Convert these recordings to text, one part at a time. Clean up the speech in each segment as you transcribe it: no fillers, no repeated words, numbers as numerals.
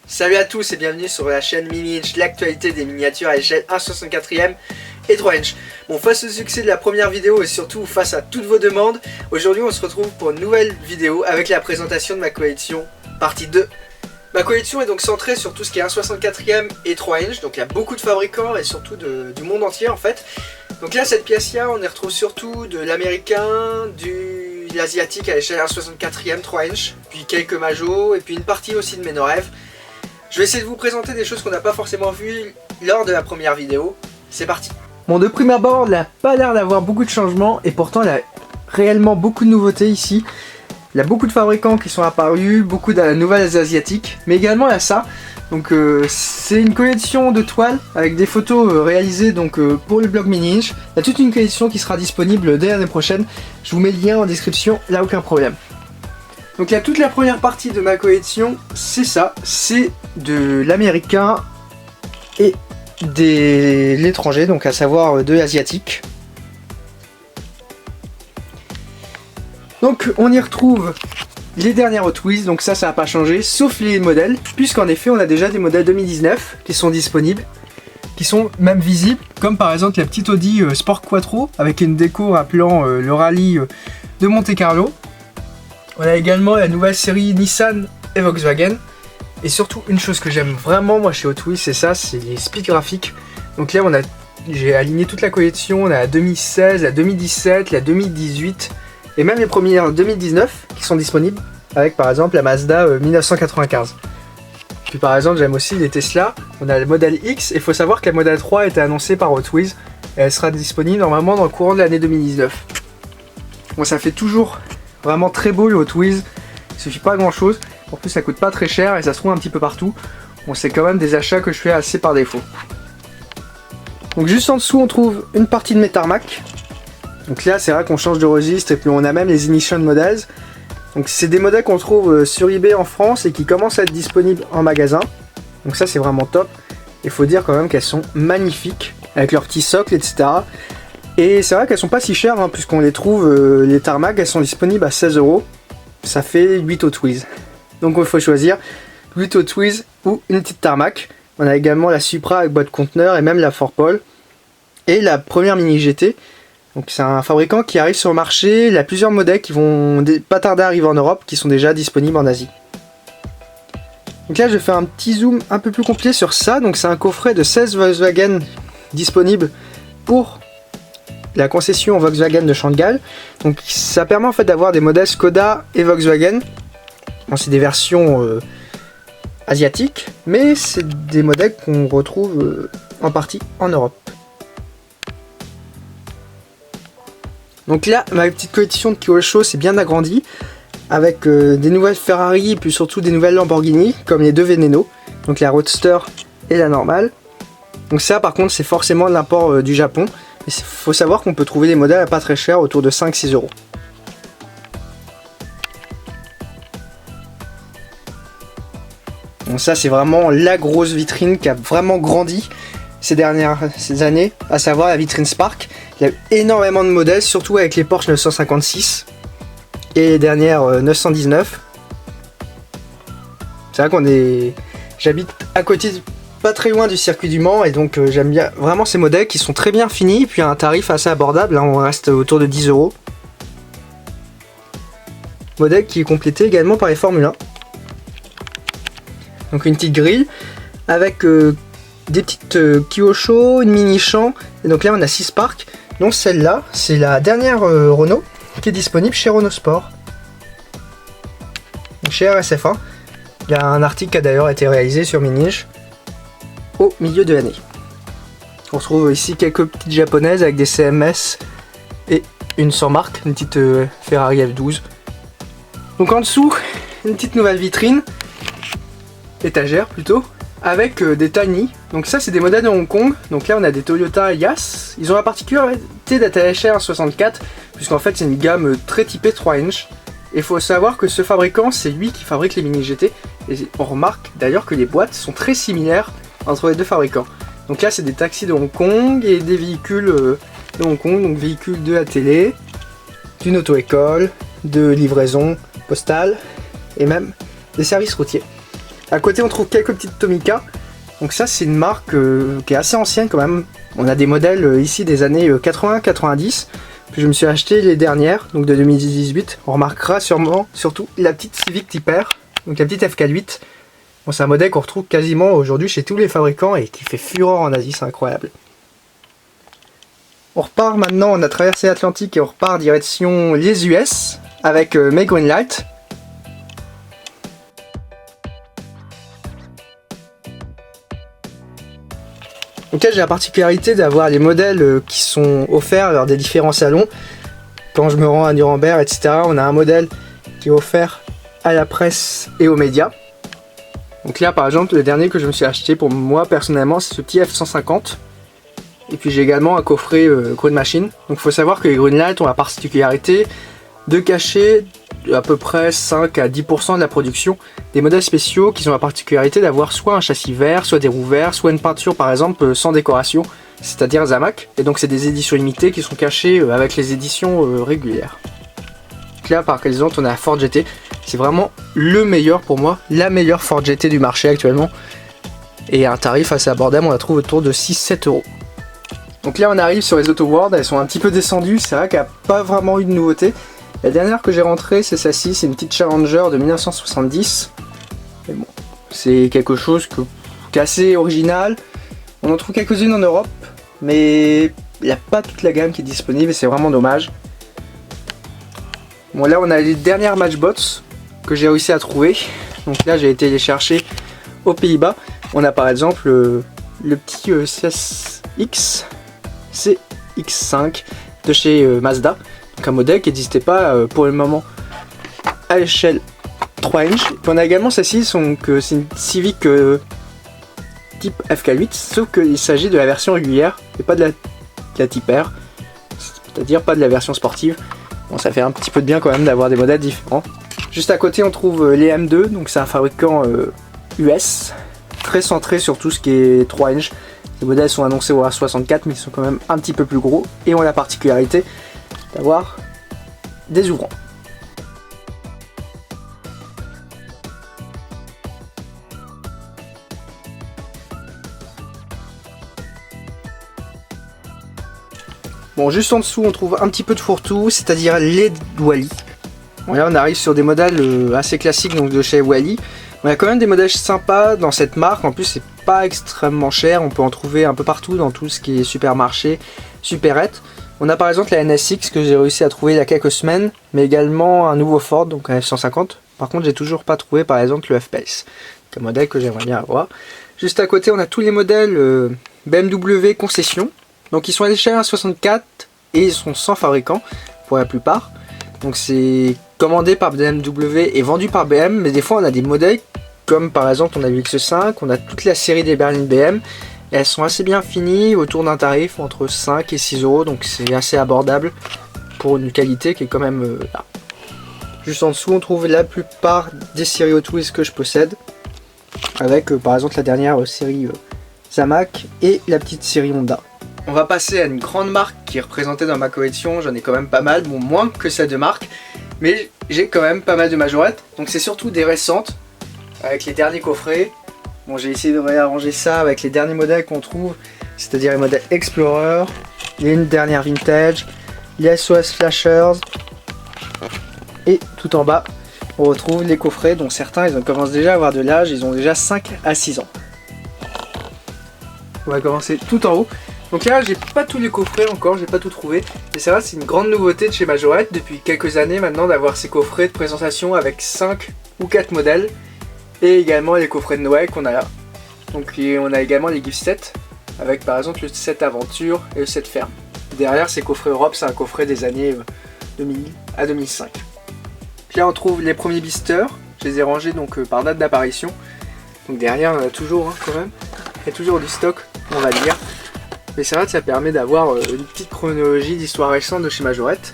Salut à tous et bienvenue sur la chaîne Mini Inch, l'actualité des miniatures à l'échelle 1/64e et 3 inch. Bon, face au succès de la première vidéo et surtout face à toutes vos demandes, aujourd'hui on se retrouve pour une nouvelle vidéo avec la présentation de ma collection partie 2. Ma collection est donc centrée sur tout ce qui est 1/64e et 3 inch, donc il y a beaucoup de fabricants et surtout du monde entier en fait. Donc là, cette pièce-là, on y retrouve surtout de l'américain, de l'asiatique à l'échelle 1/64e 3 inch, puis quelques majos et puis une partie aussi de Ménorève. Je vais essayer de vous présenter des choses qu'on n'a pas forcément vues lors de la première vidéo. C'est parti. Bon, de prime abord, il n'a pas l'air d'avoir beaucoup de changements et pourtant il y a réellement beaucoup de nouveautés ici. Il y a beaucoup de fabricants qui sont apparus, beaucoup de nouvelles asiatiques, mais également il y a ça. Donc c'est une collection de toiles avec des photos réalisées donc, pour le blog Mini Inch. Il y a toute une collection qui sera disponible dès l'année prochaine. Je vous mets le lien en description, là aucun problème. Donc là, toute la première partie de ma collection, c'est ça, c'est de l'américain et de l'étranger, donc à savoir de l'asiatique. Donc on y retrouve les dernières Hot Wheels, donc ça n'a pas changé, sauf les modèles, puisqu'en effet on a déjà des modèles 2019 qui sont disponibles, qui sont même visibles, comme par exemple la petite Audi Sport Quattro, avec une déco rappelant le rallye de Monte Carlo. On a également la nouvelle série Nissan et Volkswagen. Et surtout une chose que j'aime vraiment moi chez Hot Wheels, c'est ça, c'est les speeds graphiques. Donc là j'ai aligné toute la collection, on a la 2016, la 2017, la 2018 et même les premières 2019 qui sont disponibles, avec par exemple la Mazda 1995. Puis par exemple j'aime aussi les Tesla, on a le modèle X et il faut savoir que la modèle 3 a été annoncée par Hot Wheels et elle sera disponible normalement dans le courant de l'année 2019. Bon, ça fait toujours vraiment très beau le Hot Wheels, il suffit pas grand chose, en plus ça coûte pas très cher et ça se trouve un petit peu partout. Bon, c'est quand même des achats que je fais assez par défaut. Donc juste en dessous on trouve une partie de mes tarmacs. Donc là c'est vrai qu'on change de registre et puis on a même les Ignition Models. Donc c'est des modèles qu'on trouve sur eBay en France et qui commencent à être disponibles en magasin. Donc ça c'est vraiment top. Il faut dire quand même qu'elles sont magnifiques avec leurs petits socles, etc. Et c'est vrai qu'elles sont pas si chères hein, puisqu'on les trouve, les tarmacs, elles sont disponibles à 16 €. Ça fait 8 Hot Wheels. Donc il faut choisir 8 Hot Wheels ou une petite tarmac. On a également la Supra avec boîte conteneur et même la Fort Paul. Et la première Mini GT. Donc c'est un fabricant qui arrive sur le marché. Il y a plusieurs modèles qui vont pas tarder à arriver en Europe, qui sont déjà disponibles en Asie. Donc là je fais un petit zoom un peu plus complet sur ça. Donc c'est un coffret de 16 Volkswagen disponible pour la concession Volkswagen de Shanghai. Donc ça permet en fait d'avoir des modèles Skoda et Volkswagen. Bon, c'est des versions asiatiques, mais c'est des modèles qu'on retrouve en partie en Europe. Donc là, ma petite collection de Kyosho s'est bien agrandie avec des nouvelles Ferrari et puis surtout des nouvelles Lamborghini, comme les deux Veneno, donc la Roadster et la normale. Donc ça par contre c'est forcément de l'import du Japon. Il faut savoir qu'on peut trouver des modèles à pas très cher, autour de 5-6 €. Donc ça c'est vraiment la grosse vitrine qui a vraiment grandi ces années, à savoir la vitrine Spark. Il y a eu énormément de modèles, surtout avec les Porsche 956 et les dernières 919. C'est vrai j'habite à côté, pas très loin du circuit du Mans, et donc j'aime bien vraiment ces modèles qui sont très bien finis, puis à un tarif assez abordable, là on reste autour de 10 €. Modèle qui est complété également par les Formule 1. Donc une petite grille avec des petites Kyosho, une mini champ, et donc là on a 6 Spark. Donc celle-là, c'est la dernière Renault qui est disponible chez Renault Sport. Donc chez RSF1. Il y a un article qui a d'ailleurs été réalisé sur Mini Inch au milieu de l'année. On retrouve ici quelques petites japonaises avec des CMS et une sans marque, une petite Ferrari F12. Donc en dessous, une petite nouvelle vitrine, étagère plutôt, avec des Tiny. Donc ça c'est des modèles de Hong Kong. Donc là on a des Toyota Yaris. Ils ont la particularité d'être à l'échelle 64, puisqu'en fait c'est une gamme très typée 3 inch. Et il faut savoir que ce fabricant, c'est lui qui fabrique les Mini GT. Et on remarque d'ailleurs que les boîtes sont très similaires entre les deux fabricants. Donc là c'est des taxis de Hong Kong et des véhicules de Hong Kong, donc véhicules de la télé, d'une auto-école, de livraison postale et même des services routiers. À côté on trouve quelques petites Tomica. Donc ça c'est une marque qui est assez ancienne quand même. On a des modèles ici des années 80-90. Puis je me suis acheté les dernières, donc de 2018. On remarquera sûrement surtout la petite Civic Type R, donc la petite FK8. Bon, c'est un modèle qu'on retrouve quasiment aujourd'hui chez tous les fabricants et qui fait fureur en Asie, c'est incroyable. On repart maintenant, on a traversé l'Atlantique et on repart direction les US avec Make Greenlight. Donc là j'ai la particularité d'avoir les modèles qui sont offerts lors des différents salons. Quand je me rends à Nuremberg, etc., on a un modèle qui est offert à la presse et aux médias. Donc là par exemple le dernier que je me suis acheté pour moi personnellement c'est ce petit F150. Et puis j'ai également un coffret Green Machine. Donc il faut savoir que les Greenlight ont la particularité de cacher à peu près 5 à 10% de la production des modèles spéciaux qui ont la particularité d'avoir soit un châssis vert, soit des roues vertes, soit une peinture par exemple sans décoration, c'est-à-dire Zamac. Et donc c'est des éditions limitées qui sont cachées avec les éditions régulières. Donc là par exemple on a la Ford GT, c'est vraiment le meilleur pour moi, la meilleure Ford GT du marché actuellement. Et à un tarif assez abordable, on la trouve autour de 6-7 euros. Donc là on arrive sur les Auto World, elles sont un petit peu descendues, c'est vrai qu'il n'y a pas vraiment eu de nouveauté. La dernière que j'ai rentrée c'est celle-ci, c'est une petite Challenger de 1970. Mais bon, c'est quelque chose qui est assez original. On en trouve quelques-unes en Europe, mais il n'y a pas toute la gamme qui est disponible et c'est vraiment dommage. Bon là on a les dernières Matchbots que j'ai réussi à trouver. Donc là j'ai été les chercher aux Pays-Bas. On a par exemple le petit CSX CX5 de chez Mazda. Donc un modèle qui n'existait pas pour le moment à l'échelle 3 inch. Puis on a également celle-ci, c'est une Civic type FK8, sauf qu'il s'agit de la version régulière et pas de la type R, c'est-à-dire pas de la version sportive. Bon, ça fait un petit peu de bien quand même d'avoir des modèles différents. Juste à côté on trouve les M2, donc c'est un fabricant US, très centré sur tout ce qui est 3 inch. Les modèles sont annoncés au A64 mais ils sont quand même un petit peu plus gros et ont la particularité d'avoir des ouvrants. Bon, juste en dessous on trouve un petit peu de fourre-tout, c'est-à-dire les Wally. Bon, là on arrive sur des modèles assez classiques donc de chez Wally. On a quand même des modèles sympas dans cette marque, en plus c'est pas extrêmement cher, on peut en trouver un peu partout dans tout ce qui est supermarché, supérette. On a par exemple la NSX que j'ai réussi à trouver il y a quelques semaines, mais également un nouveau Ford, donc un F150. Par contre j'ai toujours pas trouvé par exemple le F-Pace, un modèle que j'aimerais bien avoir. Juste à côté on a tous les modèles BMW concession, donc ils sont à l'échelle 64 et ils sont sans fabricant pour la plupart. Donc c'est commandé par BMW et vendu par BM, mais des fois on a des modèles comme par exemple on a le X5, on a toute la série des berlines BM. Et elles sont assez bien finies, autour d'un tarif entre 5 et 6 euros, donc c'est assez abordable pour une qualité qui est quand même là. Juste en dessous on trouve la plupart des séries Hot Wheels que je possède, avec par exemple la dernière série Zamac et la petite série Honda. On va passer à une grande marque qui est représentée dans ma collection, j'en ai quand même pas mal, bon moins que celle de marque, mais j'ai quand même pas mal de majorettes, donc c'est surtout des récentes, avec les derniers coffrets. Bon, j'ai essayé de réarranger ça avec les derniers modèles qu'on trouve, c'est-à-dire les modèles Explorer, les dernières Vintage, les SOS Flashers, et tout en bas on retrouve les coffrets dont certains ils commencent déjà à avoir de l'âge, ils ont déjà 5 à 6 ans. On va commencer tout en haut. Donc là j'ai pas tous les coffrets encore, j'ai pas tout trouvé, et c'est vrai c'est une grande nouveauté de chez Majorette depuis quelques années maintenant d'avoir ces coffrets de présentation avec 5 ou 4 modèles. Et également les coffrets de Noël qu'on a là. Donc on a également les gift sets avec par exemple le set aventure et le set ferme. Derrière ces coffrets Europe, c'est un coffret des années 2000 à 2005. Puis là on trouve les premiers blisters, je les ai rangés donc par date d'apparition. Donc derrière on a toujours quand même, il y a toujours du stock on va dire. Mais c'est vrai que ça permet d'avoir une petite chronologie d'histoire récente de chez Majorette.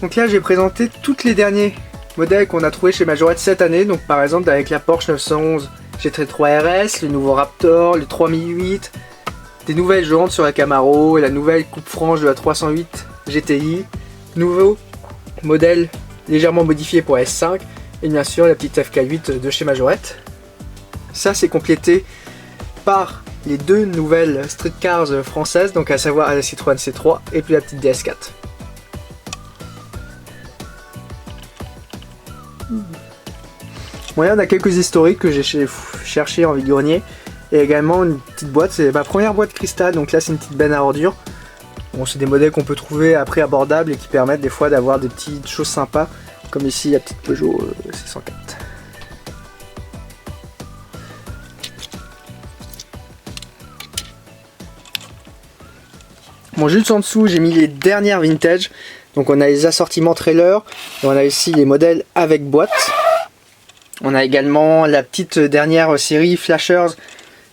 Donc là j'ai présenté toutes les derniers modèles qu'on a trouvé chez Majorette cette année, donc par exemple avec la Porsche 911 GT3 RS, le nouveau Raptor, le 3008, des nouvelles jantes sur la Camaro, et la nouvelle coupe franche de la 308 GTI, nouveau modèle légèrement modifié pour S5, Et bien sûr la petite FK8 de chez Majorette. Ça c'est complété par les deux nouvelles street cars françaises, donc à savoir la Citroën C3 et puis la petite DS4. Bon, là on a quelques historiques que j'ai cherché en vide-grenier. Et également une petite boîte, c'est ma première boîte cristal, donc là c'est une petite benne à ordures. Bon, c'est des modèles qu'on peut trouver à prix abordable et qui permettent des fois d'avoir des petites choses sympas, comme ici la petite Peugeot C104. Bon, juste en dessous j'ai mis les dernières vintage, donc on a les assortiments trailer, et on a ici les modèles avec boîte. On a également la petite dernière série Flashers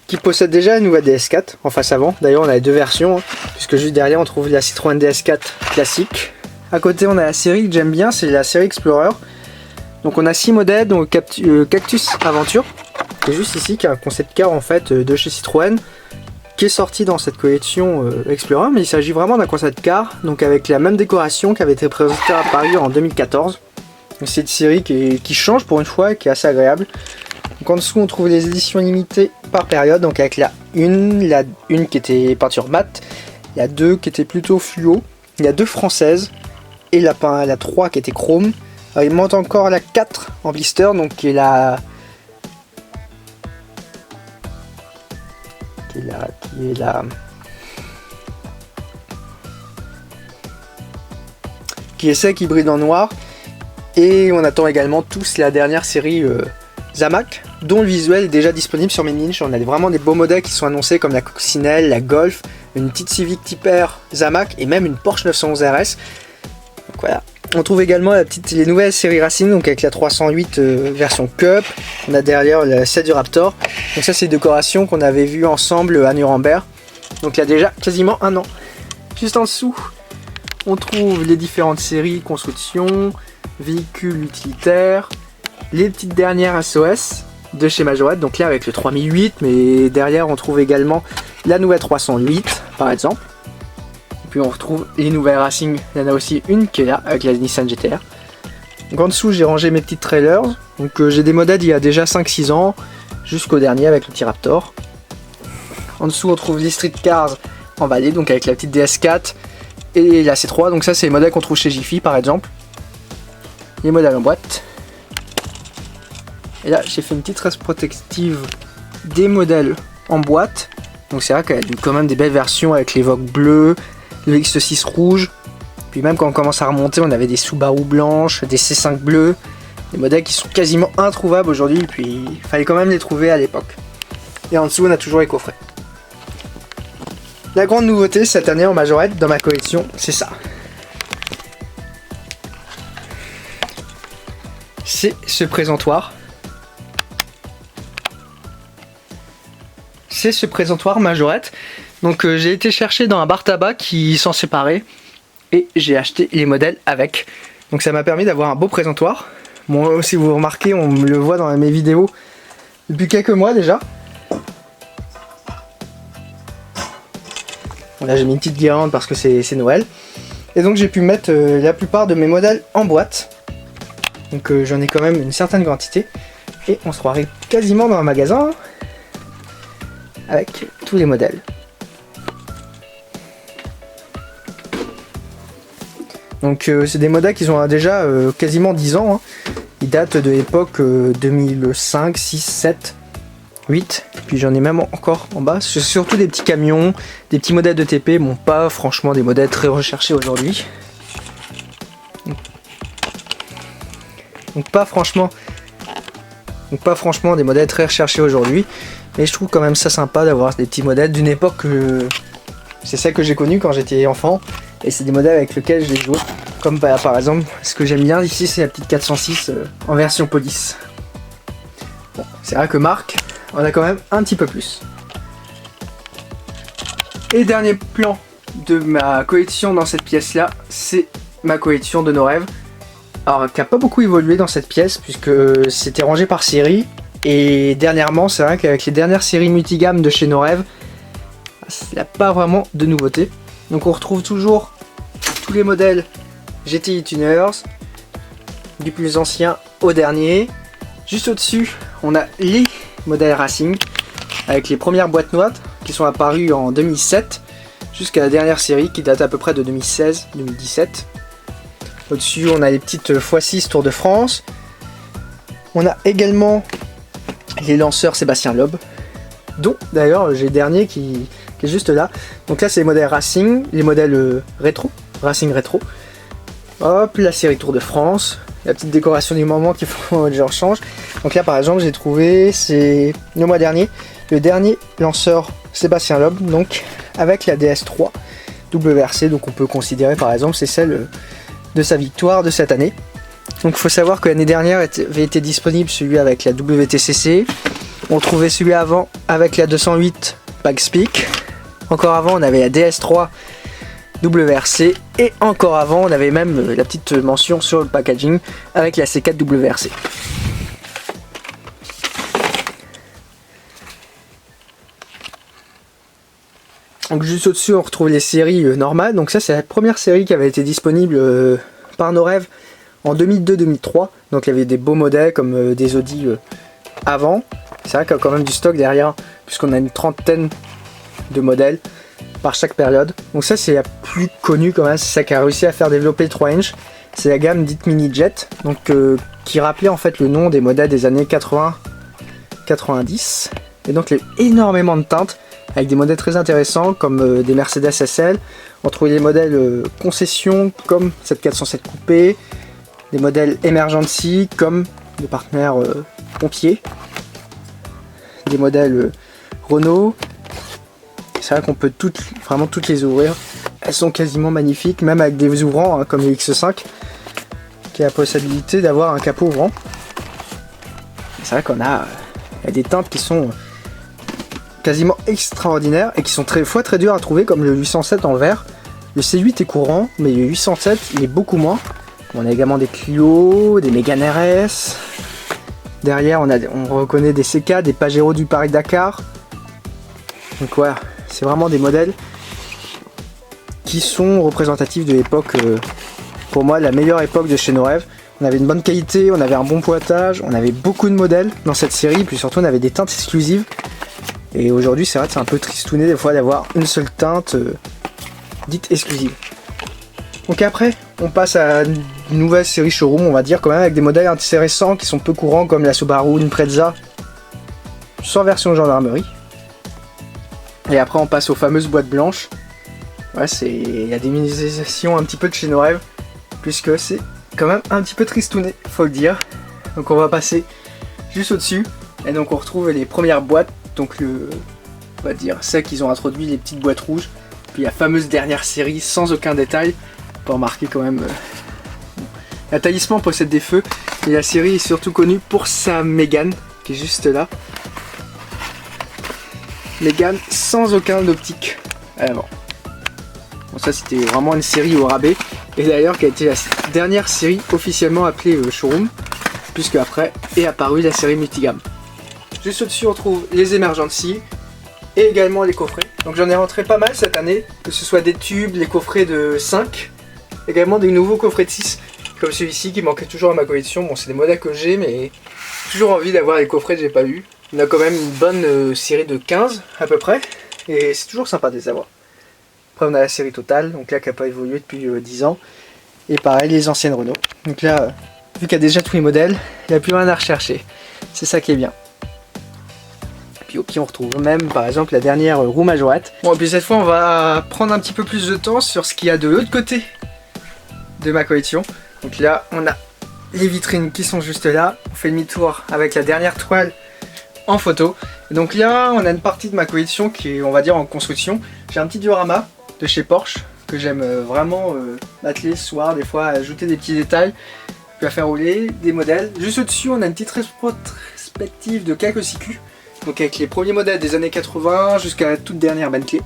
qui possède déjà une nouvelle DS4 en face avant. D'ailleurs on a les deux versions, puisque juste derrière on trouve la Citroën DS4 classique. À côté on a la série que j'aime bien, c'est la série Explorer. Donc on a 6 modèles, donc Cactus Aventure, qui est juste ici, qui est un concept car en fait de chez Citroën, qui est sorti dans cette collection Explorer, mais il s'agit vraiment d'un concept car, donc avec la même décoration qui avait été présentée à Paris en 2014. C'est une série qui change pour une fois et qui est assez agréable. Donc en dessous on trouve les éditions limitées par période, donc avec la 1 qui était peinture mat, la 2 qui était plutôt fluo, il y a 2 françaises et la 3 qui était chrome. Alors, il manque encore la 4 en blister, donc qui est celle qui brille dans le noir. Et on attend également tous la dernière série Zamac, dont le visuel est déjà disponible sur Méninch. On a vraiment des beaux modèles qui sont annoncés comme la Coccinelle, la Golf, une petite Civic Type R Zamac et même une Porsche 911 RS. Donc voilà. On trouve également les nouvelles séries Racing, donc avec la 308 version Cup. On a derrière la 7 du Raptor. Donc ça c'est une décoration qu'on avait vue ensemble à Nuremberg. Donc il y a déjà quasiment un an. Juste en dessous, on trouve les différentes séries construction, véhicules utilitaires, les petites dernières SOS de chez Majorette, donc là avec le 3008, mais derrière on trouve également la nouvelle 308 par exemple. Et puis on retrouve les nouvelles Racing, il y en a aussi une qui est là avec la Nissan GTR. Donc en dessous j'ai rangé mes petites trailers, donc j'ai des modèles il y a déjà 5-6 ans, jusqu'au dernier avec le petit Raptor. En dessous on trouve les street cars emballés, donc avec la petite DS4 et la C3, donc ça c'est les modèles qu'on trouve chez Jiffy par exemple. Les modèles en boîte. Et là j'ai fait une petite rétrospective des modèles en boîte. Donc c'est vrai qu'il y a quand même des belles versions avec les Vogue bleues, le X6 rouge. Puis même quand on commence à remonter, on avait des Subaru blanches, des C5 bleus. Des modèles qui sont quasiment introuvables aujourd'hui. Puis il fallait quand même les trouver à l'époque. Et en dessous on a toujours les coffrets. La grande nouveauté cette année en Majorette dans ma collection, c'est ça. C'est ce présentoir. C'est ce présentoir Majorette. Donc j'ai été chercher dans un bar tabac qui s'en séparait et j'ai acheté les modèles avec. Donc ça m'a permis d'avoir un beau présentoir. Bon, si vous remarquez, on me le voit dans mes vidéos depuis quelques mois déjà. Bon, là j'ai mis une petite guirlande parce que c'est Noël. Et donc j'ai pu mettre la plupart de mes modèles en boîte. Donc j'en ai quand même une certaine quantité. Et on se croirait quasiment dans un magasin avec tous les modèles. Donc c'est des modèles qui ont déjà quasiment 10 ans. Hein. Ils datent de l'époque 2005, 6, 7, 8. Puis j'en ai même encore en bas. C'est surtout des petits camions, des petits modèles de TP. Bon, pas franchement des modèles très recherchés aujourd'hui. Donc pas franchement des modèles très recherchés aujourd'hui, mais je trouve quand même ça sympa d'avoir des petits modèles d'une époque c'est celle que j'ai connue quand j'étais enfant, et c'est des modèles avec lesquels j'ai joué, comme par exemple ce que j'aime bien ici, c'est la petite 406 en version police. Bon, c'est vrai que marque on a quand même un petit peu plus. Et dernier plan de ma collection dans cette pièce là, c'est ma collection de nos rêves. Alors, qui n'a pas beaucoup évolué dans cette pièce, puisque c'était rangé par série. Et dernièrement, c'est vrai qu'avec les dernières séries multigamme de chez Nos Rêves, il n'y a pas vraiment de nouveautés. Donc on retrouve toujours tous les modèles GTI Tuners, du plus ancien au dernier. Juste au-dessus, on a les modèles Racing avec les premières boîtes noires qui sont apparues en 2007 jusqu'à la dernière série qui date à peu près de 2016-2017. Au-dessus, on a les petites x6 Tour de France. On a également les lanceurs Sébastien Loeb, dont d'ailleurs j'ai le dernier qui est juste là. Donc là, c'est les modèles Racing, les modèles rétro, Racing rétro. Hop, la série Tour de France, la petite décoration du moment qui font genre change. Donc là, par exemple, j'ai trouvé, c'est le mois dernier, le dernier lanceur Sébastien Loeb, donc avec la DS3 WRC. Donc on peut considérer, par exemple, c'est celle de sa victoire de cette année. Donc il faut savoir que l'année dernière avait été disponible celui avec la WTCC. On trouvait celui avant avec la 208 Bagspeak. Encore avant, on avait la DS3 WRC. Et encore avant, on avait même la petite mention sur le packaging avec la C4 WRC. Donc juste au-dessus, on retrouve les séries normales. Donc ça, c'est la première série qui avait été disponible par nos rêves en 2002-2003. Donc il y avait des beaux modèles comme des Audi avant. C'est vrai qu'il y a quand même du stock derrière, puisqu'on a une trentaine de modèles par chaque période. Donc ça, c'est la plus connue quand même, c'est ça qui a réussi à faire développer le 3 inch. C'est la gamme dite Mini Jet, donc qui rappelait en fait le nom des modèles des années 80-90. Et donc il y a eu énormément de teintes, avec des modèles très intéressants comme des Mercedes SL. On trouvait des modèles concession comme cette 407 coupé, des modèles Emergency comme le partenaire pompier, des modèles Renault. C'est vrai qu'on peut vraiment toutes les ouvrir. Elles sont quasiment magnifiques, même avec des ouvrants comme le X5 qui a la possibilité d'avoir un capot ouvrant. C'est vrai qu'on a des teintes qui sont quasiment extraordinaires et qui sont très dures à trouver, comme le 807 en vert. Le C8 est courant, mais le 807 il est beaucoup moins. On a également des Clio, des Mégane RS. Derrière, on reconnaît des CK, des Pajero du Paris-Dakar. Donc voilà, c'est vraiment des modèles qui sont représentatifs de l'époque, pour moi, la meilleure époque de chez nos rêves. On avait une bonne qualité, on avait un bon pointage, on avait beaucoup de modèles dans cette série, puis surtout on avait des teintes exclusives. Et aujourd'hui, c'est vrai que c'est un peu tristouné des fois d'avoir une seule teinte dite exclusive. Donc après, on passe à une nouvelle série showroom, on va dire, quand même, avec des modèles intéressants qui sont peu courants, comme la Subaru Impreza, sans version gendarmerie. Et après, on passe aux fameuses boîtes blanches. Ouais, il y a des miniaturisations un petit peu de chez nos rêves, puisque c'est quand même un petit peu tristouné, faut le dire. Donc on va passer juste au-dessus, et donc on retrouve les premières boîtes, donc on va dire celles qu'ils ont introduit, les petites boîtes rouges, puis la fameuse dernière série sans aucun détail. Pour remarquer quand même, la Talisman possède des feux, et la série est surtout connue pour sa Mégane, qui est juste là. Mégane sans aucun optique à l'avant. Bon, ça c'était vraiment une série au rabais, et d'ailleurs qui a été la dernière série officiellement appelée Showroom, puisque après est apparue la série multigamme. Juste au-dessus on trouve les Emergency et également les coffrets. Donc j'en ai rentré pas mal cette année, que ce soit des tubes, les coffrets de 5, également des nouveaux coffrets de 6, comme celui-ci qui manquait toujours à ma collection. Bon, c'est des modèles que j'ai, mais j'ai toujours envie d'avoir les coffrets que j'ai pas eu. On a quand même une bonne série de 15 à peu près, et c'est toujours sympa de les avoir. Après on a la série totale, donc là qui n'a pas évolué depuis 10 ans, et pareil les anciennes Renault. Donc là, vu qu'il y a déjà tous les modèles, il n'y a plus rien à rechercher, c'est ça qui est bien. Puis au pied on retrouve même par exemple la dernière roue majorette. Bon, et puis cette fois on va prendre un petit peu plus de temps sur ce qu'il y a de l'autre côté de ma collection. Donc là on a les vitrines qui sont juste là, on fait demi-tour avec la dernière toile en photo. Et donc là on a une partie de ma collection qui est, on va dire, en construction. J'ai un petit diorama de chez Porsche que j'aime vraiment m'atteler ce soir, des fois à ajouter des petits détails, puis à faire rouler des modèles. Juste au-dessus on a une petite rétrospective de quelques CQ, donc avec les premiers modèles des années 80 jusqu'à la toute dernière Bentley.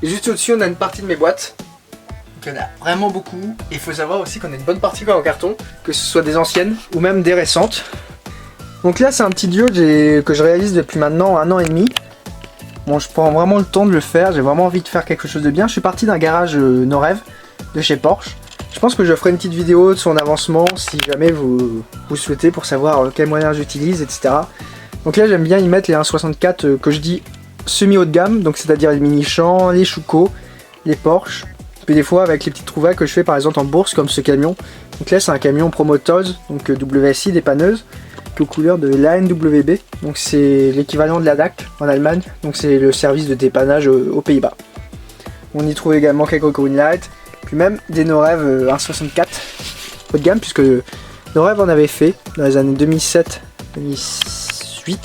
Et juste au-dessus on a une partie de mes boîtes. Donc il y en a vraiment beaucoup, et il faut savoir aussi qu'on a une bonne partie en carton, que ce soit des anciennes ou même des récentes. Donc là c'est un petit duo que je réalise depuis maintenant 1 an et demi. Bon, je prends vraiment le temps de le faire, j'ai vraiment envie de faire quelque chose de bien. Je suis parti d'un garage nos rêves de chez Porsche, Je pense que je ferai une petite vidéo de son avancement si jamais vous souhaitez pour savoir quels moyens j'utilise, etc. Donc là j'aime bien y mettre les 1.64 que je dis semi haut de gamme, donc c'est-à-dire les mini champs, les Schuco, les Porsche. Puis des fois avec les petites trouvailles que je fais par exemple en bourse comme ce camion. Donc là c'est un camion Promotoz, donc WSI dépanneuse, qui est aux couleurs de l'ANWB. Donc c'est l'équivalent de la DAC en Allemagne, donc c'est le service de dépannage aux Pays-Bas. On y trouve également quelques Greenlight, puis même des Norev 1.64 haut de gamme, puisque Norev en avait fait dans les années 2007-2008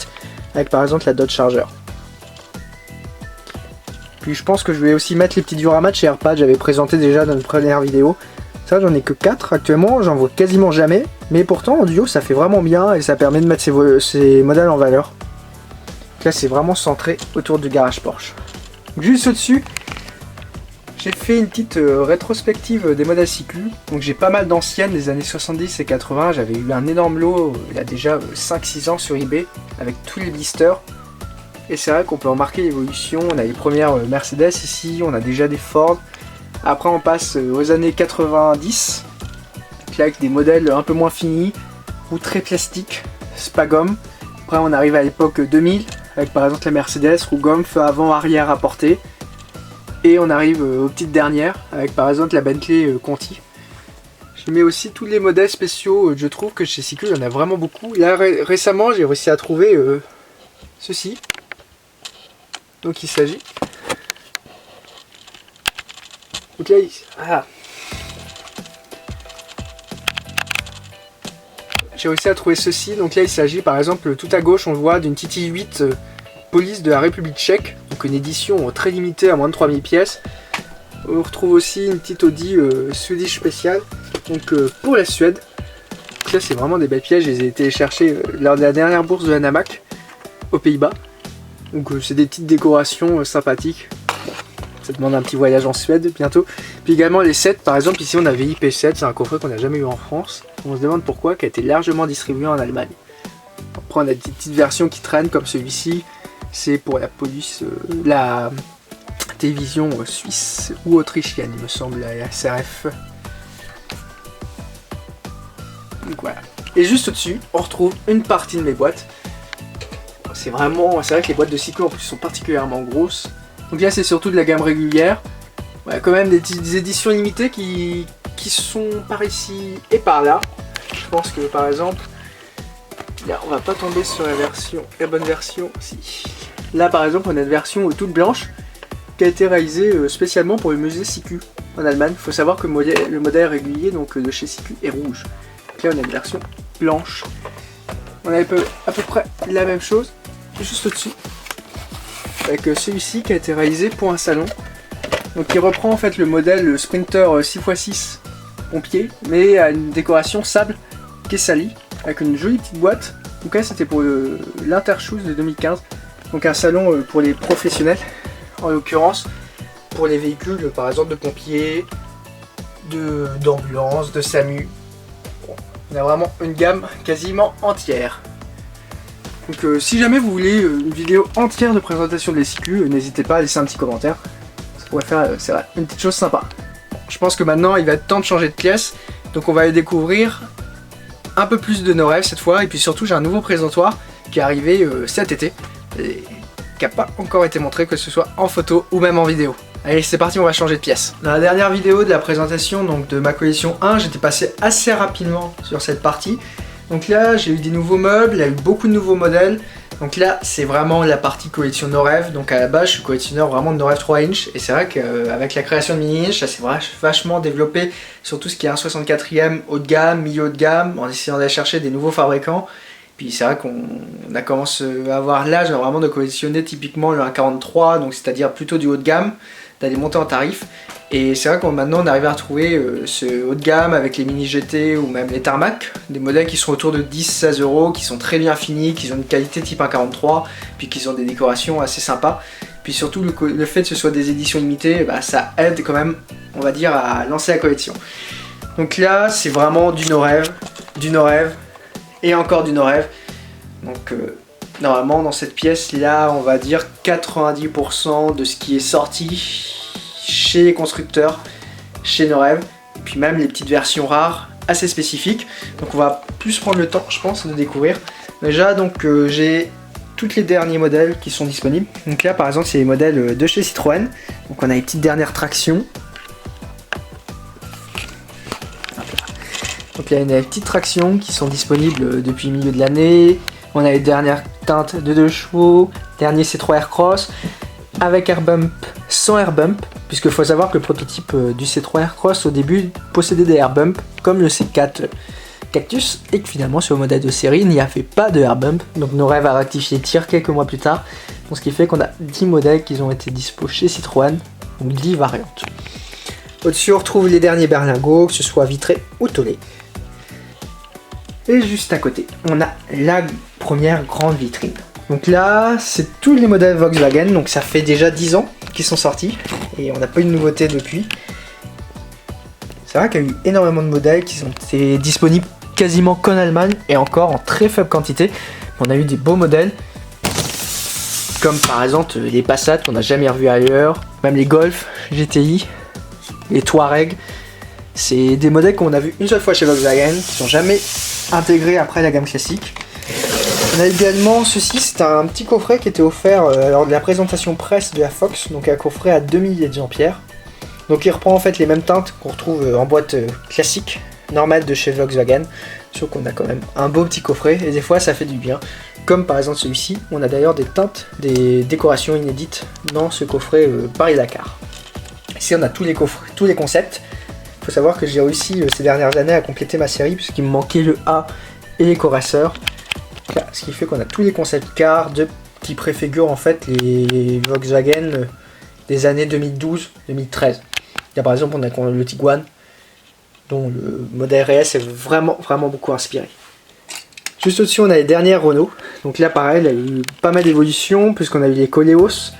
avec par exemple la Dodge Charger. Puis je pense que je vais aussi mettre les petits dioramas de chez Airpad, j'avais présenté déjà dans une première vidéo. Ça j'en ai que 4 actuellement, j'en vois quasiment jamais, mais pourtant en duo ça fait vraiment bien et ça permet de mettre ces modèles en valeur. Donc là c'est vraiment centré autour du garage Porsche. Juste au-dessus, j'ai fait une petite rétrospective des modèles cyclu. Donc j'ai pas mal d'anciennes des années 70 et 80, j'avais eu un énorme lot il y a déjà 5-6 ans sur eBay avec tous les blisters. Et c'est vrai qu'on peut remarquer l'évolution, on a les premières Mercedes ici, on a déjà des Ford. Après on passe aux années 90, là avec des modèles un peu moins finis, ou très plastiques, Spagum. Après on arrive à l'époque 2000, avec par exemple la Mercedes, roue gomme, feu avant, arrière à portée. Et on arrive aux petites dernières, avec par exemple la Bentley Conti. Je mets aussi tous les modèles spéciaux, je trouve que chez Cyclu il y en a vraiment beaucoup. Là récemment j'ai réussi à trouver ceci. Donc il s'agit. Donc là, j'ai réussi à trouver ceci. Donc là il s'agit par exemple tout à gauche on voit d'une TT 8 police de la République tchèque. Donc une édition très limitée à moins de 3000 pièces. On retrouve aussi une petite Audi Swedish Special. Donc pour la Suède. Donc là c'est vraiment des belles pièces. Je les ai été chercher lors de la dernière bourse de la NAMAC aux Pays-Bas. Donc c'est des petites décorations sympathiques. Ça demande un petit voyage en Suède bientôt. Puis également les 7, par exemple ici on a VIP7, c'est un coffret qu'on n'a jamais eu en France. On se demande pourquoi, qui a été largement distribué en Allemagne. Après on a des petites versions qui traînent comme celui-ci. C'est pour la police, la télévision suisse ou autrichienne il me semble, la SRF. Donc voilà. Et juste au-dessus, on retrouve une partie de mes boîtes. C'est vrai que les boîtes de Cyclu en plus sont particulièrement grosses. Donc là c'est surtout de la gamme régulière. Ouais, quand même des éditions limitées qui sont par ici et par là. Je pense que par exemple, là on va pas tomber sur la bonne version. Si. Là par exemple on a une version toute blanche qui a été réalisée spécialement pour le musée Cyclu en Allemagne. Il faut savoir que le modèle régulier donc, de chez Cyclu est rouge. Donc là on a une version blanche. On a à peu près la même chose. Juste au-dessus, avec celui-ci qui a été réalisé pour un salon, donc qui reprend en fait le modèle Sprinter 6x6 pompier, mais à une décoration sable qui est salie, avec une jolie petite boîte. Donc là c'était pour l'Intershoes de 2015, donc un salon pour les professionnels, en l'occurrence pour les véhicules par exemple de pompiers, d'ambulance, de SAMU. Bon, on a vraiment une gamme quasiment entière. Donc si jamais vous voulez une vidéo entière de présentation de les Cyclu, n'hésitez pas à laisser un petit commentaire. Ça pourrait faire, c'est vrai, une petite chose sympa. Je pense que maintenant il va être temps de changer de pièce. Donc on va aller découvrir un peu plus de Norev cette fois. Et puis surtout j'ai un nouveau présentoir qui est arrivé cet été. Et qui n'a pas encore été montré, que ce soit en photo ou même en vidéo. Allez c'est parti, on va changer de pièce. Dans la dernière vidéo de la présentation donc, de ma collection 1, j'étais passé assez rapidement sur cette partie. Donc là j'ai eu des nouveaux meubles, il y a eu beaucoup de nouveaux modèles. Donc là c'est vraiment la partie collection Norev. Donc à la base je suis collectionneur vraiment de Norev 3 inch. Et c'est vrai qu'avec la création de mini inch ça s'est vachement développé sur tout ce qui est 1/64e haut de gamme, milieu haut de gamme, en essayant d'aller chercher des nouveaux fabricants. Puis c'est vrai qu'on a commencé à avoir l'âge vraiment de collectionner typiquement le 1/43, donc c'est-à-dire plutôt du haut de gamme, d'aller monter en tarif. Et c'est vrai que maintenant on arrive à retrouver ce haut de gamme avec les mini GT ou même les Tarmac, des modèles qui sont autour de 10-16 €, qui sont très bien finis, qui ont une qualité type 1/43, puis qui ont des décorations assez sympas. Puis surtout le fait que ce soit des éditions limitées, bah, ça aide quand même, on va dire, à lancer la collection. Donc là c'est vraiment du Norev et encore du Norev. Donc normalement dans cette pièce là on va dire 90% de ce qui est sorti chez les constructeurs, chez Norev. puis même les petites versions rares assez spécifiques. Donc on va plus prendre le temps, je pense, de découvrir. Déjà, donc j'ai tous les derniers modèles qui sont disponibles. Donc là, par exemple, c'est les modèles de chez Citroën. Donc on a les petites dernières tractions. Donc là, il y a les petites tractions qui sont disponibles depuis le milieu de l'année. On a les dernières teintes de 2 chevaux, dernier C3 Aircross, avec air bump, sans air bump, puisqu'il faut savoir que le prototype du C3 Aircross au début possédait des air bump, comme le C4 Cactus, et que finalement sur le modèle de série il n'y avait pas de air bump. Donc nos rêves a rectifié le tir quelques mois plus tard, donc ce qui fait qu'on a 10 modèles qui ont été dispo chez Citroën, donc 10 variantes. Au-dessus on retrouve les derniers berlingots, que ce soit vitrés ou tôlés. Et juste à côté, on a la première grande vitrine. Donc là, c'est tous les modèles Volkswagen, donc ça fait déjà 10 ans qu'ils sont sortis, et on n'a pas eu de nouveauté depuis. C'est vrai qu'il y a eu énormément de modèles qui sont été disponibles quasiment qu'en Allemagne, et encore en très faible quantité. On a eu des beaux modèles, comme par exemple les Passat qu'on n'a jamais revus ailleurs, même les Golf GTI, les Touareg. C'est des modèles qu'on a vu une seule fois chez Volkswagen, qui sont jamais intégrés après la gamme classique. On a également ceci, c'est un petit coffret qui était offert lors de la présentation presse de la Fox, donc un coffret à 2 milliers d'Ampères. Donc il reprend en fait les mêmes teintes qu'on retrouve en boîte classique, normale de chez Volkswagen, sauf qu'on a quand même un beau petit coffret, et des fois ça fait du bien. Comme par exemple celui-ci, on a d'ailleurs des teintes, des décorations inédites dans ce coffret Paris-Dakar. Ici on a tous les coffrets, tous les concepts. Il faut savoir que j'ai réussi ces dernières années à compléter ma série puisqu'il me manquait le A et les co-racers. Ce qui fait qu'on a tous les concept cars qui préfigurent en fait les Volkswagen des années 2012-2013. Il y a par exemple on a le Tiguan dont le modèle RS est vraiment beaucoup inspiré. Juste au-dessus on a les dernières Renault. Donc là pareil, il y a eu pas mal d'évolutions puisqu'on a eu les Koleos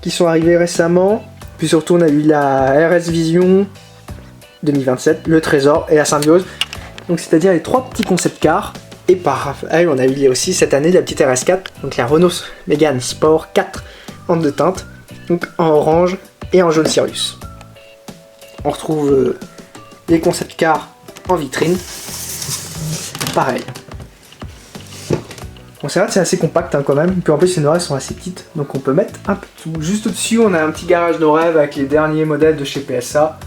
qui sont arrivés récemment. Puis surtout on a eu la RS Vision 2027, le Trésor et la Symbiose. Donc c'est-à-dire les 3 petits concept cars. Et par elle, on a eu aussi cette année la petite RS4, donc la Renault Mégane Sport 4 en 2 teintes, donc en orange et en jaune Sirius. On retrouve les concept cars en vitrine, pareil. Bon, c'est vrai que c'est assez compact quand même, puis en plus les noires sont assez petites, donc on peut mettre un peu de tout. Juste au-dessus, on a un petit garage nos rêves avec les derniers modèles de chez PSA.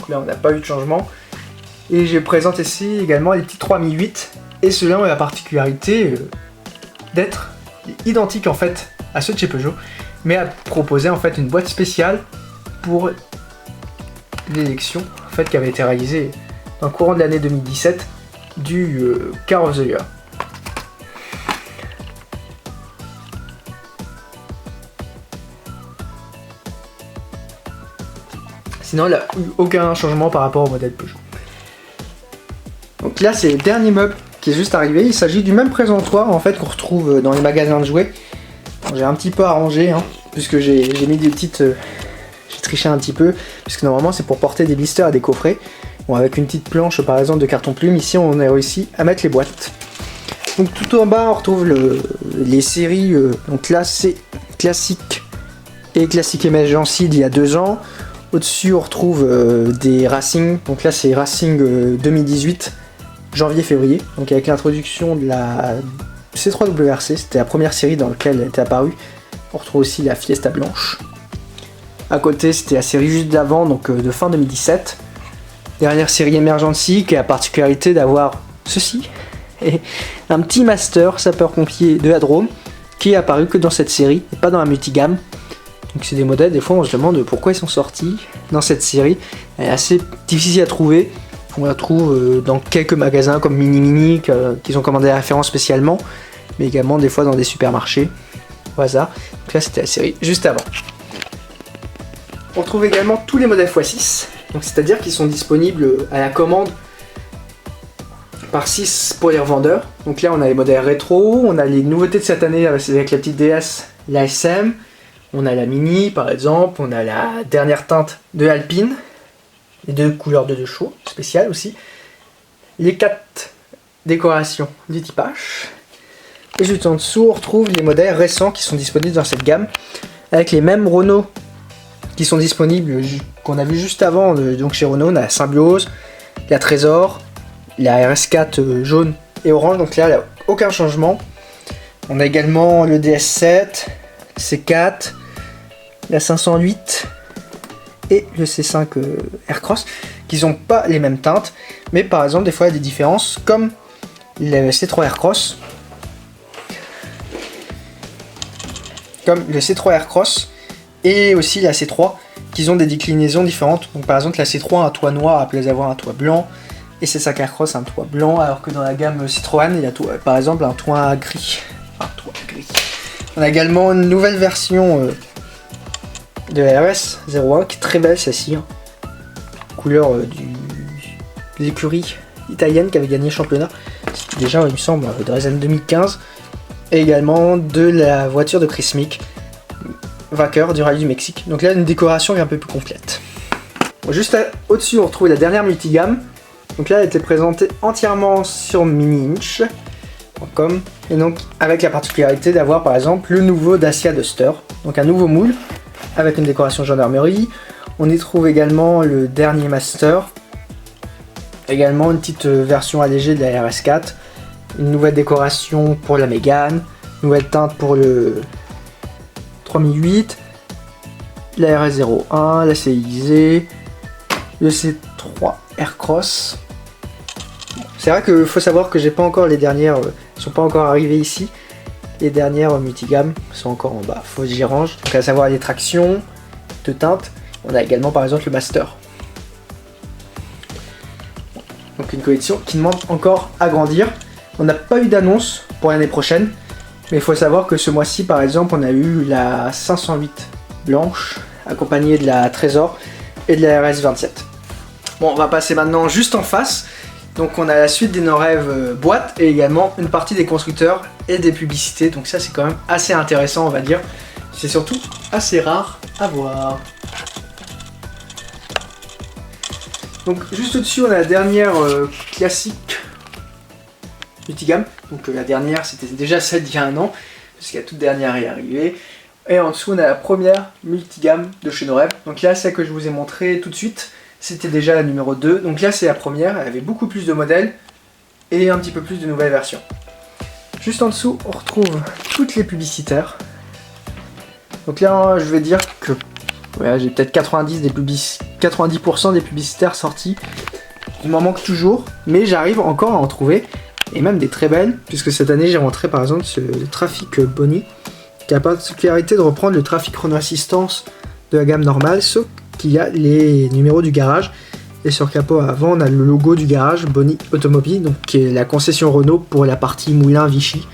Là, on n'a pas eu de changement. Et je présente ici également les petits 3008. Et ceux-là ont la particularité d'être identiques en fait à ceux de chez Peugeot, mais à proposer en fait une boîte spéciale pour l'élection en fait qui avait été réalisée dans le courant de l'année 2017 du Car of the Year. Sinon, il n'y a eu aucun changement par rapport au modèle Peugeot. Donc là, c'est le dernier meuble qui est juste arrivé. Il s'agit du même présentoir en fait qu'on retrouve dans les magasins de jouets. J'ai un petit peu arrangé, puisque j'ai mis des petites... j'ai triché un petit peu, puisque normalement c'est pour porter des blisters à des coffrets. Bon, avec une petite planche par exemple de carton plume, ici on a réussi à mettre les boîtes. Donc tout en bas on retrouve les séries, donc là c'est classique et classique Emergency d'il y a 2 ans. Au-dessus on retrouve des Racing, donc là c'est Racing 2018, janvier-février, donc avec l'introduction de la C3WRC, c'était la première série dans laquelle elle était apparue. On retrouve aussi la Fiesta blanche. À côté c'était la série juste d'avant, donc de fin 2017. Dernière série Emergency qui a la particularité d'avoir ceci, et un petit master sapeur-pompier de la Drôme qui est apparu que dans cette série et pas dans la multigamme. Donc c'est des modèles, des fois on se demande pourquoi ils sont sortis dans cette série. Elle est assez difficile à trouver. On la trouve dans quelques magasins comme Mini Mini qu'ils ont commandé la référence spécialement, mais également des fois dans des supermarchés au hasard. Donc là c'était la série juste avant. On trouve également tous les modèles x6, donc c'est-à-dire qu'ils sont disponibles à la commande par 6 pour les revendeurs. Donc là on a les modèles rétro, on a les nouveautés de cette année avec la petite DS, la SM, on a la Mini par exemple, on a la dernière teinte de Alpine, les 2 couleurs de 2 chevaux, spéciales aussi, les 4 décorations du type H, et juste en dessous on retrouve les modèles récents qui sont disponibles dans cette gamme, avec les mêmes Renault qui sont disponibles, qu'on a vu juste avant, donc chez Renault. On a la Symbiose, la Trésor, la RS4 jaune et orange, donc là il n'y a aucun changement. On a également le DS7, C4, la 508 et le C5 Aircross, qui n'ont pas les mêmes teintes, mais par exemple des fois il y a des différences, comme le C3 Aircross. Comme le C3 Aircross et aussi la C3, qui ont des déclinaisons différentes. Donc par exemple la C3 a un toit noir à place d'avoir un toit blanc, et C5 Aircross a un toit blanc, alors que dans la gamme Citroën il y a par exemple un toit gris. On a également une nouvelle version de la RS01 qui est très belle, celle-ci, hein. Couleur de l'écurie italienne qui avait gagné le championnat. C'était déjà, il me semble, dans les années 2015. Et également de la voiture de Chris Mick, vainqueur du Rallye du Mexique. Donc là, une décoration qui est un peu plus complète. Bon, juste au-dessus, on retrouve la dernière multigamme. Donc là, elle était présentée entièrement sur mini-inch.com. Et donc, avec la particularité d'avoir, par exemple, le nouveau Dacia Duster. Donc un nouveau moule, avec une décoration gendarmerie. On y trouve également le dernier Master. Également une petite version allégée de la RS4. Une nouvelle décoration pour la Mégane. Nouvelle teinte pour le 3008. La RS01, la CIZ. Le C3 Aircross. C'est vrai qu'il faut savoir que j'ai pas encore les dernières, sont pas encore arrivées ici. Les dernières multigammes sont encore en bas, faut que j'y range. Donc à savoir les tractions de teintes. On a également par exemple le Master. Donc une collection qui demande encore à grandir. On n'a pas eu d'annonce pour l'année prochaine, mais il faut savoir que ce mois-ci par exemple on a eu la 508 blanche accompagnée de la Trésor et de la RS27. Bon, on va passer maintenant juste en face. Donc on a la suite des Norrève boîte et également une partie des constructeurs et des publicités. Donc ça c'est quand même assez intéressant, on va dire. C'est surtout assez rare à voir. Donc juste au-dessus on a la dernière classique multigamme. Donc la dernière c'était déjà celle d'il y a un an, parce que la toute dernière est arrivée. Et en dessous on a la première multigamme de chez Norrève. Donc là celle que je vous ai montré tout de suite, c'était déjà la numéro 2. Donc là c'est la première, elle avait beaucoup plus de modèles et un petit peu plus de nouvelles versions. Juste en dessous on retrouve toutes les publicitaires. Donc là je vais dire que ouais, j'ai peut-être 90% des publicitaires sortis. Il m'en manque toujours, mais j'arrive encore à en trouver. Et même des très belles, puisque cette année j'ai rentré par exemple le Trafic Bonnie, qui a la particularité de reprendre le Trafic Renault Assistance de la gamme normale, sauf qu'il y a les numéros du garage. Et sur le capot avant on a le logo du garage Bonnie Automobile, donc qui est la concession Renault pour la partie Moulin Vichy,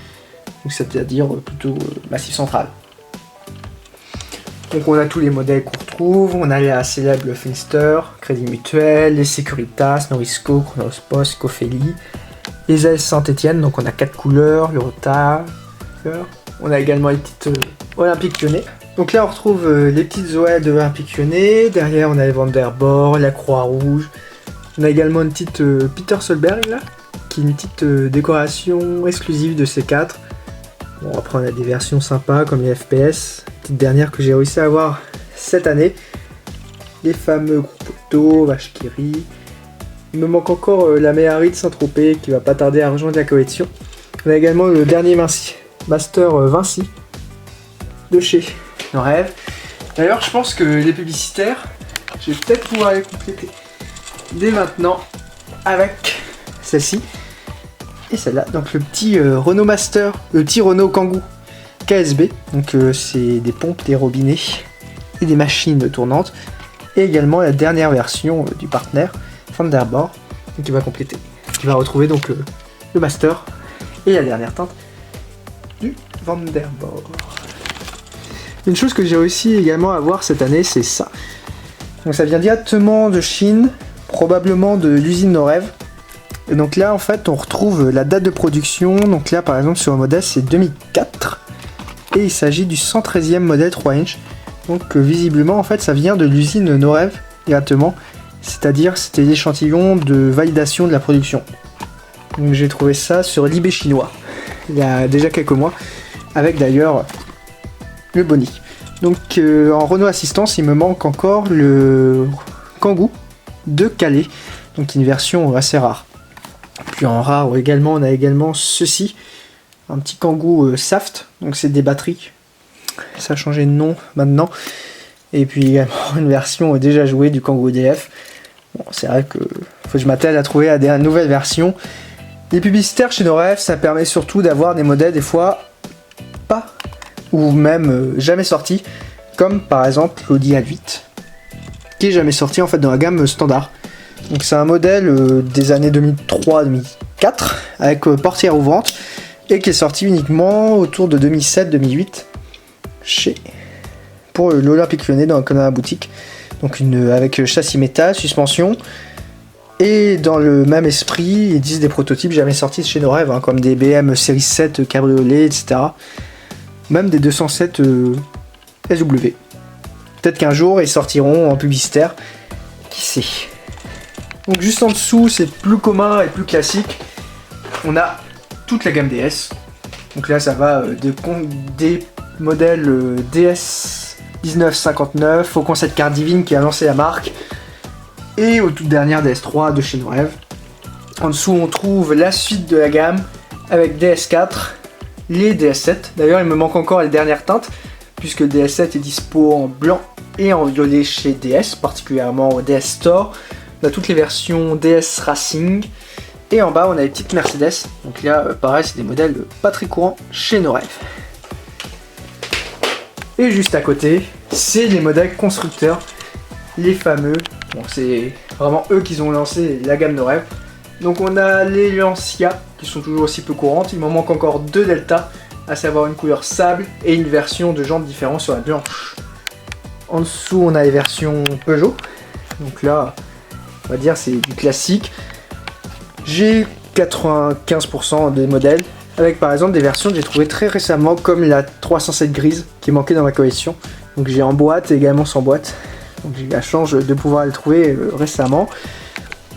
donc c'est-à-dire plutôt Massif Central. Donc on a tous les modèles qu'on retrouve, on a la célèbre Finster, Crédit Mutuel, les Securitas, Norisco, Chronospost, Cofeli, les AS Saint-Etienne, donc on a 4 couleurs, le retard, on a également les petites Olympiques Lyonnais. Donc là on retrouve les petites OL de Olympique Lyonnais, derrière on a les Vanderborg, la Croix-Rouge, on a également une petite Peter Solberg là, qui est une petite décoration exclusive de C4. Bon après on a des versions sympas comme les FPS, petite dernière que j'ai réussi à avoir cette année, les fameux groupes auto, Vache qui rit. Il me manque encore la Méhari de Saint-Tropez qui va pas tarder à rejoindre la collection. On a également le dernier Master Vinci de chez Norrève. D'ailleurs je pense que les publicitaires, je vais peut-être pouvoir les compléter dès maintenant avec celle-ci et celle-là. Donc le petit Renault Master, le petit Renault Kangoo KSB. Donc c'est des pompes, des robinets et des machines tournantes. Et également la dernière version du partenaire Vanderborg, qui va compléter, qui va retrouver donc le Master et la dernière teinte du Vanderborg. Une chose que j'ai réussi également à voir cette année, c'est ça. Donc ça vient directement de Chine, probablement de l'usine Norrève. Et donc là en fait on retrouve la date de production. Donc là par exemple sur le modèle c'est 2004 et il s'agit du 113e modèle 3 inch. Donc visiblement en fait ça vient de l'usine Norrève directement. C'est-à-dire c'était l'échantillon de validation de la production. Donc j'ai trouvé ça sur l'eBay chinois il y a déjà quelques mois, avec d'ailleurs le Bonnie. Donc en Renault Assistance, il me manque encore le Kangoo de Calais, donc une version assez rare. Puis en rare également, on a également ceci, un petit Kangoo Saft, donc c'est des batteries. Ça a changé de nom maintenant. Et puis également une version déjà jouée du Kangoo DF. Bon, c'est vrai que faut que je m'attelle à trouver des nouvelles versions. Les publicitaires chez Norev, ça permet surtout d'avoir des modèles des fois pas ou même jamais sortis, comme par exemple l'Audi A8, qui est jamais sorti en fait dans la gamme standard. Donc c'est un modèle des années 2003-2004 avec portière ouvrante et qui est sorti uniquement autour de 2007-2008 pour l'Olympique Lyonnais dans la boutique. Donc avec châssis métal, suspension. Et dans le même esprit, ils disent des prototypes jamais sortis de chez Norev, hein, comme des BM Série 7 cabriolet, etc. Même des 207 SW. Peut-être qu'un jour ils sortiront en publicitaire, qui sait. Donc juste en dessous, c'est plus commun et plus classique. On a toute la gamme DS. Donc là, ça va des modèles DS 1959 au concept car Divine qui a lancé la marque, et aux toutes dernières DS3 de chez Norev. En dessous, on trouve la suite de la gamme avec DS4, les DS7. D'ailleurs, il me manque encore les dernières teintes, puisque DS7 est dispo en blanc et en violet chez DS, particulièrement au DS Store. On a toutes les versions DS Racing. Et en bas, on a les petites Mercedes. Donc là, pareil, c'est des modèles pas très courants chez Norev. Et juste à côté, c'est les modèles constructeurs, les fameux. Bon, c'est vraiment eux qui ont lancé la gamme Norev. Donc on a les Lancia, qui sont toujours aussi peu courantes. Il m'en manque encore deux Delta, à savoir une couleur sable et une version de jantes différentes sur la blanche. En dessous, on a les versions Peugeot. Donc là, on va dire c'est du classique. J'ai 95% des modèles, avec par exemple des versions que j'ai trouvées très récemment, comme la 307 grise qui manquait dans ma collection. Donc j'ai en boîte et également sans boîte. Donc j'ai eu la chance de pouvoir les trouver récemment.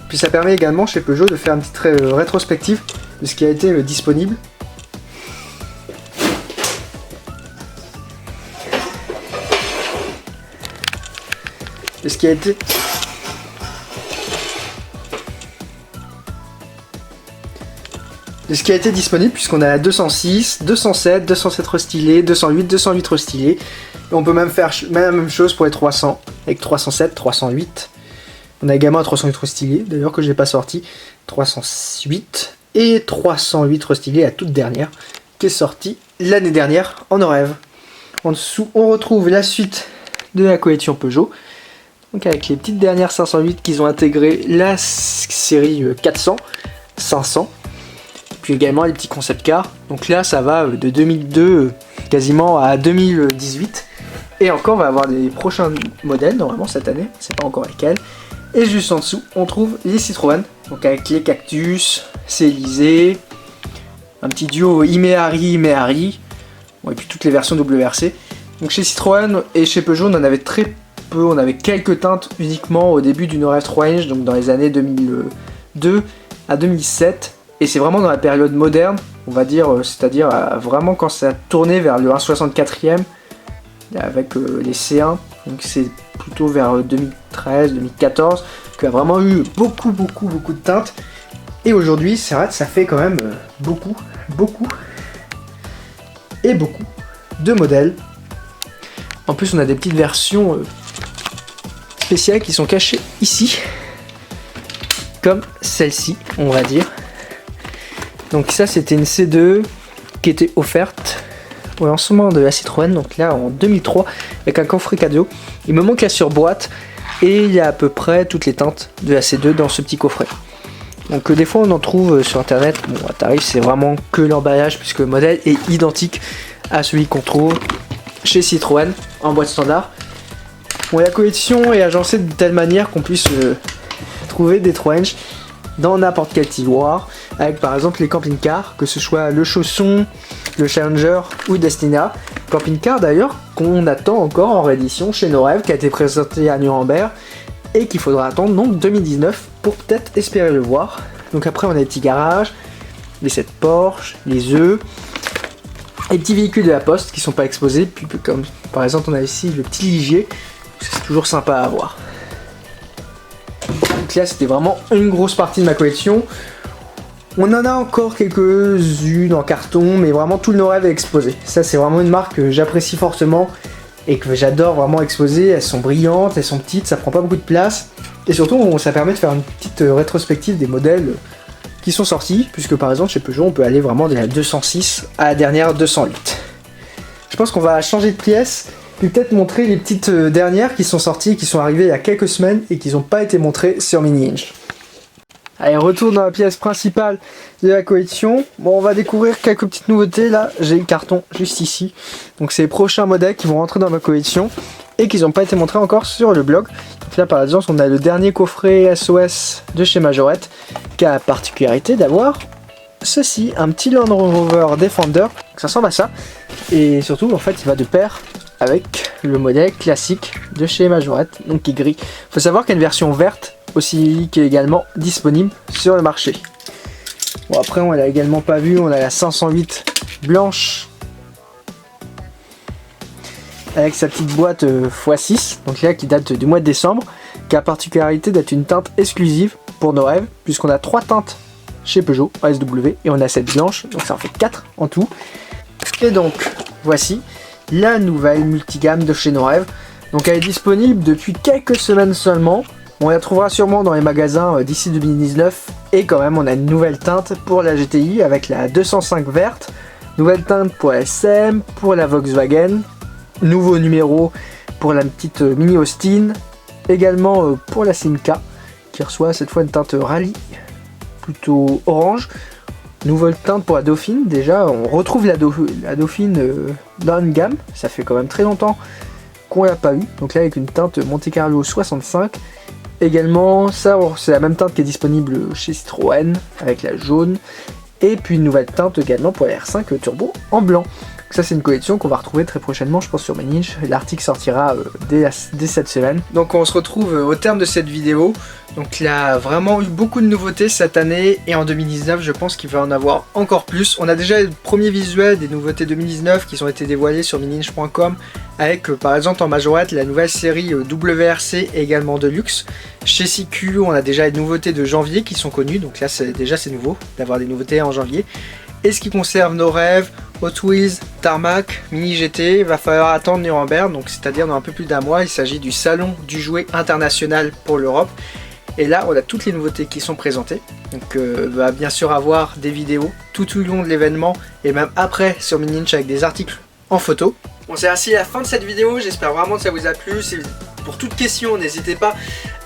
Puis ça permet également chez Peugeot de faire une petite rétrospective de ce qui a été disponible. De ce qui a été disponible, puisqu'on a la 206, 207, 207 restylé, 208, 208 restylé. Et on peut même faire la même chose pour les 300, avec 307, 308. On a également un 308 restylé, d'ailleurs que je n'ai pas sorti, 308 et 308 restylé, la toute dernière, qui est sortie l'année dernière en Norev. En dessous, on retrouve la suite de la collection Peugeot, donc avec les petites dernières 508 qu'ils ont intégré la série 400, 500. Puis également les petits concept cars. Donc là, ça va de 2002 quasiment à 2018. Et encore, on va avoir des prochains modèles normalement cette année. C'est pas encore lesquels. Et juste en dessous, on trouve les Citroën. Donc avec les Cactus, Célisée, un petit duo Imeari. Bon, et puis toutes les versions WRC. Donc chez Citroën et chez Peugeot, on en avait très peu. On avait quelques teintes uniquement au début du Norev 3 Inch, donc dans les années 2002 à 2007. Et c'est vraiment dans la période moderne, on va dire, c'est-à-dire vraiment quand ça a tourné vers le 1/64e avec les C1, donc c'est plutôt vers 2013-2014 qu'il y a vraiment eu beaucoup de teintes. Et aujourd'hui, c'est vrai que ça fait quand même beaucoup de modèles. En plus, on a des petites versions spéciales qui sont cachées ici, comme celle-ci, on va dire. Donc ça, c'était une C2 qui était offerte au lancement de la Citroën, donc là en 2003, avec un coffret cadeau. Il me manque la surboîte et il y a à peu près toutes les teintes de la C2 dans ce petit coffret. Donc des fois on en trouve sur internet, bon à tarif c'est vraiment que l'emballage puisque le modèle est identique à celui qu'on trouve chez Citroën en boîte standard. Bon, la collection est agencée de telle manière qu'on puisse trouver des 3 inch dans n'importe quel tiroir, avec par exemple les camping-cars, que ce soit le Chausson, le Challenger ou Destina. Camping-car d'ailleurs qu'on attend encore en réédition chez Norev, qui a été présenté à Nuremberg et qu'il faudra attendre donc 2019 pour peut-être espérer le voir. Donc après on a les petits garages, les 7 Porsche, les œufs. Les petits véhicules de la poste qui sont pas exposés, puis comme par exemple on a ici le petit Ligier, c'est toujours sympa à avoir. Donc là c'était vraiment une grosse partie de ma collection. On en a encore quelques-unes en carton, mais vraiment tout le No-Rêve est exposé. Ça c'est vraiment une marque que j'apprécie fortement et que j'adore vraiment exposer. Elles sont brillantes, elles sont petites, ça prend pas beaucoup de place. Et surtout ça permet de faire une petite rétrospective des modèles qui sont sortis, puisque par exemple chez Peugeot on peut aller vraiment de la 206 à la dernière 208. Je pense qu'on va changer de pièce, puis peut-être montrer les petites dernières qui sont sorties, qui sont arrivées il y a quelques semaines et qui n'ont pas été montrées sur Mini Hinge. Allez, retour dans la pièce principale de la collection. Bon, on va découvrir quelques petites nouveautés. Là, j'ai le carton juste ici. Donc, c'est les prochains modèles qui vont rentrer dans ma collection et qui n'ont pas été montrés encore sur le blog. Donc là, par exemple, on a le dernier coffret SOS de chez Majorette qui a la particularité d'avoir ceci, un petit Land Rover Defender. Donc, ça ressemble à ça. Et surtout, en fait, il va de pair avec le modèle classique de chez Majorette, donc qui est gris. Il faut savoir qu'il y a une version verte aussi qui est également disponible sur le marché. Bon, après on l'a également pas vu, on a la 508 blanche avec sa petite boîte x6, donc là qui date du mois de décembre, qui a la particularité d'être une teinte exclusive pour No-Rêve, puisqu'on a 3 teintes chez Peugeot ASW et on a cette blanche, donc ça en fait 4 en tout. Et donc voici la nouvelle multigamme de chez No-Rêve. Donc elle est disponible depuis quelques semaines seulement. On la trouvera sûrement dans les magasins d'ici 2019. Et quand même, on a une nouvelle teinte pour la GTI avec la 205 verte. Nouvelle teinte pour la SM, pour la Volkswagen. Nouveau numéro pour la petite Mini Austin. Également pour la Simca qui reçoit cette fois une teinte rallye plutôt orange. Nouvelle teinte pour la Dauphine. Déjà, on retrouve la Dauphine dans une gamme. Ça fait quand même très longtemps qu'on l'a pas eu. Donc là, avec une teinte Monte Carlo 65. Également, ça c'est la même teinte qui est disponible chez Citroën avec la jaune. Et puis une nouvelle teinte également pour la R5 Turbo en blanc. Donc ça c'est une collection qu'on va retrouver très prochainement, je pense, sur Mini Hinge. L'article sortira dès cette semaine. Donc on se retrouve au terme de cette vidéo. Donc il a vraiment eu beaucoup de nouveautés cette année et en 2019 je pense qu'il va en avoir encore plus. On a déjà le premier visuel des nouveautés 2019 qui ont été dévoilées sur minihinge.com avec par exemple en Majorette la nouvelle série WRC et également Deluxe. Chez CQ on a déjà les nouveautés de janvier qui sont connues, donc là c'est nouveau d'avoir des nouveautés en janvier. Et ce qui conserve No-Rêve, Hot Wheels, Tarmac, Mini GT, il va falloir attendre Nuremberg, donc c'est-à-dire dans un peu plus d'un mois. Il s'agit du salon du jouet international pour l'Europe. Et là, on a toutes les nouveautés qui sont présentées. Donc, va bien sûr avoir des vidéos tout au long de l'événement et même après sur Mini Hinge avec des articles en photo. Bon, c'est ainsi la fin de cette vidéo. J'espère vraiment que ça vous a plu. Pour toute question, n'hésitez pas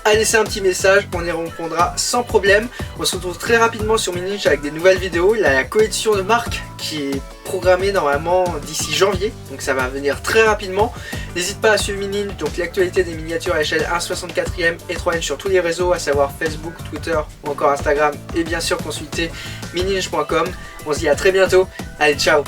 à laisser un petit message. On y répondra sans problème. On se retrouve très rapidement sur Mini Hinge avec des nouvelles vidéos. Il y a la collection de marques qui est programmée normalement d'ici janvier. Donc, ça va venir très rapidement. N'hésite pas à suivre Mini Hinge, donc l'actualité des miniatures à l'échelle 1/64e et 3N sur tous les réseaux, à savoir Facebook, Twitter ou encore Instagram. Et bien sûr consulter minihinge.com. On se dit à très bientôt. Allez, ciao!